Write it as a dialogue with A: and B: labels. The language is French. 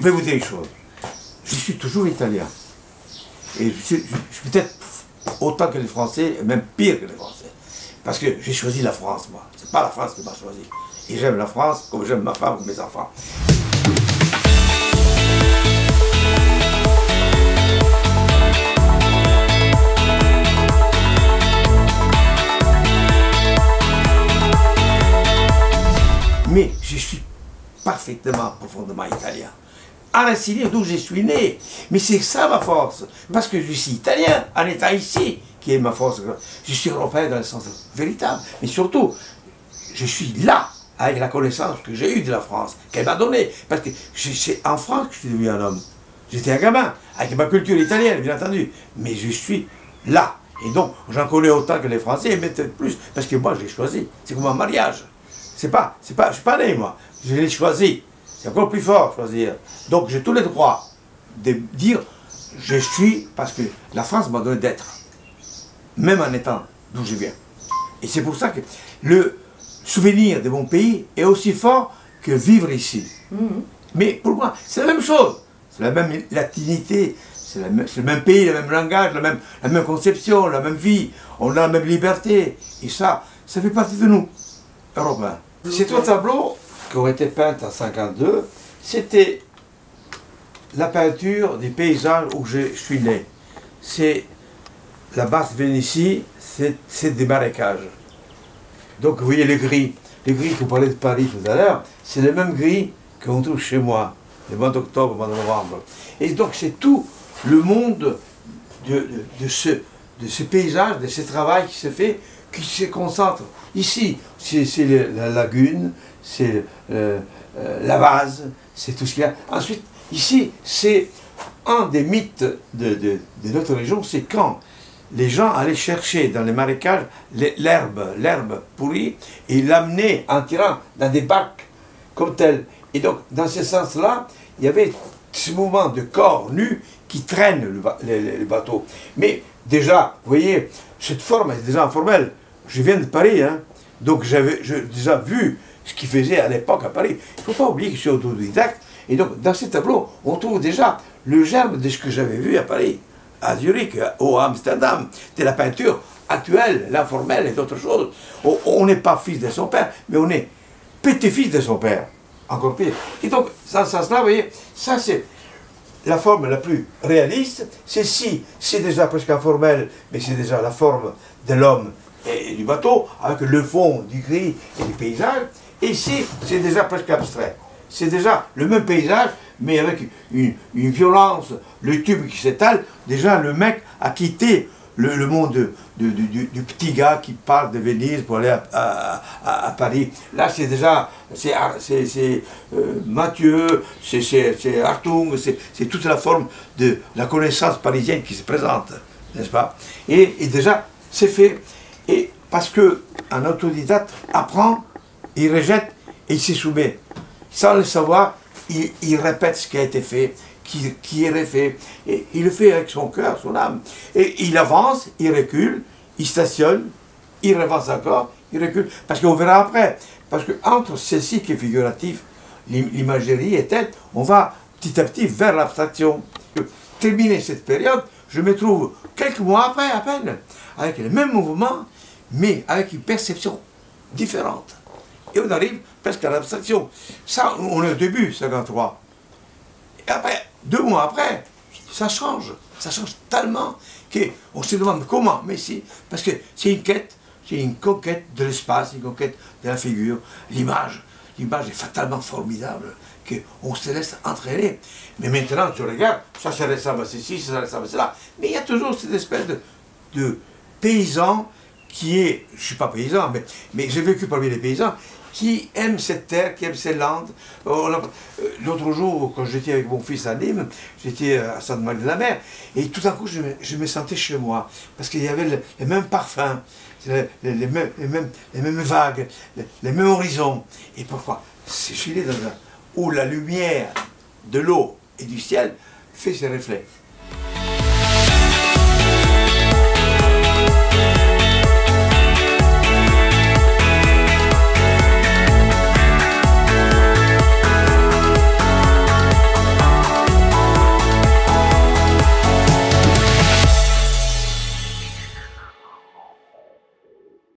A: vais vous dire une chose. Je suis toujours italien. Et je suis peut-être autant que les Français, même pire que les Français. Parce que j'ai choisi la France, moi. C'est pas la France qui m'a choisi. Et j'aime la France comme j'aime ma femme ou mes enfants. Mais je suis parfaitement, profondément italien. En Sicile, d'où je suis né. Mais c'est ça ma force. Parce que je suis italien, en étant ici, qui est ma force. Je suis européen dans le sens véritable. Mais surtout, je suis là, avec la connaissance que j'ai eue de la France, qu'elle m'a donnée. Parce que c'est en France que je suis devenu un homme. J'étais un gamin, avec ma culture italienne, bien entendu. Mais je suis là. Et donc, j'en connais autant que les Français, mais peut-être plus. Parce que moi, je l'ai choisi. C'est comme un mariage. Je ne suis pas né, moi. Je l'ai choisi. C'est encore plus fort, choisir. Donc, j'ai tous les droits de dire je suis, parce que la France m'a donné d'être. Même en étant d'où je viens. Et c'est pour ça que le souvenir de mon pays est aussi fort que vivre ici. Mais pour moi, c'est la même chose. C'est la même latinité, c'est le même pays, le même langage, la même conception, la même vie. On a la même liberté. Et ça fait partie de nous, Européens. Ces trois tableaux qui ont été peints en 1952, c'était la peinture des paysages où je suis né. C'est la basse Vénétie, c'est des marécages. Donc vous voyez le gris que vous parlez de Paris tout à l'heure, c'est le même gris qu'on trouve chez moi, le mois d'octobre, le mois de novembre. Et donc c'est tout le monde de ce paysage, de ce travail qui se fait, qui se concentre. Ici, c'est la lagune, c'est la vase, c'est tout ce qu'il y a. Ensuite, ici, c'est un des mythes de notre région, c'est quand les gens allaient chercher dans les marécages l'herbe pourrie et l'amenaient en tirant dans des barques comme telles. Et donc, dans ce sens-là, il y avait ce mouvement de corps nus qui traînent le bateau. Mais déjà, vous voyez, cette forme est déjà informelle. Je viens de Paris, hein, donc j'ai déjà vu ce qu'ils faisaient à l'époque à Paris. Il ne faut pas oublier que je suis autodidacte. Et donc, dans ces tableaux, on trouve déjà le germe de ce que j'avais vu à Paris, à Zurich, à Amsterdam, de la peinture actuelle, l'informelle et d'autres choses. On n'est pas fils de son père, mais on est petit-fils de son père, encore pire. Et donc, dans ce sens-là, vous voyez, ça c'est la forme la plus réaliste. C'est déjà presque informel, mais c'est déjà la forme de l'homme et du bateau, avec le fond du gris et du paysage. Et ici, c'est déjà presque abstrait. C'est déjà le même paysage, mais avec une violence, le tube qui s'étale. Déjà, le mec a quitté le monde du petit gars qui part de Venise pour aller à Paris. Là, c'est déjà, c'est Mathieu, c'est Hartung, c'est toute la forme de la connaissance parisienne qui se présente, n'est-ce pas? Et déjà, c'est fait. Et parce qu'un autodidacte apprend, il rejette et il s'y soumet. Sans le savoir, il répète ce qui a été fait, qui est refait. Et il le fait avec son cœur, son âme. Et il avance, il recule, il stationne, il avance encore, il recule. Parce qu'on verra après. Parce qu'entre ceci qui est figuratif, l'imagerie et telle, on va petit à petit vers l'abstraction. Terminer cette période, je me trouve quelques mois après, à peine, avec le même mouvement, mais avec une perception différente. Et on arrive presque à l'abstraction. Ça, on est au début, 53. Et après, 2 mois après, ça change. Ça change tellement qu'on se demande comment. Mais si, parce que c'est une quête, c'est une conquête de l'espace, une conquête de la figure, l'image. L'image est fatalement formidable, qu'on se laisse entraîner. Mais maintenant, tu regardes, ça ressemble à ceci, ça ressemble à cela. Mais il y a toujours cette espèce de paysan qui est, je ne suis pas paysan, mais j'ai vécu parmi les paysans, qui aiment cette terre, qui aiment ces landes. L'autre jour, quand j'étais avec mon fils à Nîmes, j'étais à Sainte-Marie-de-la-Mer, et tout à coup, je me sentais chez moi, parce qu'il y avait les mêmes parfums, les mêmes vagues, les mêmes horizons. Et pourquoi? Je suis né dans où la lumière de l'eau et du ciel fait ses reflets.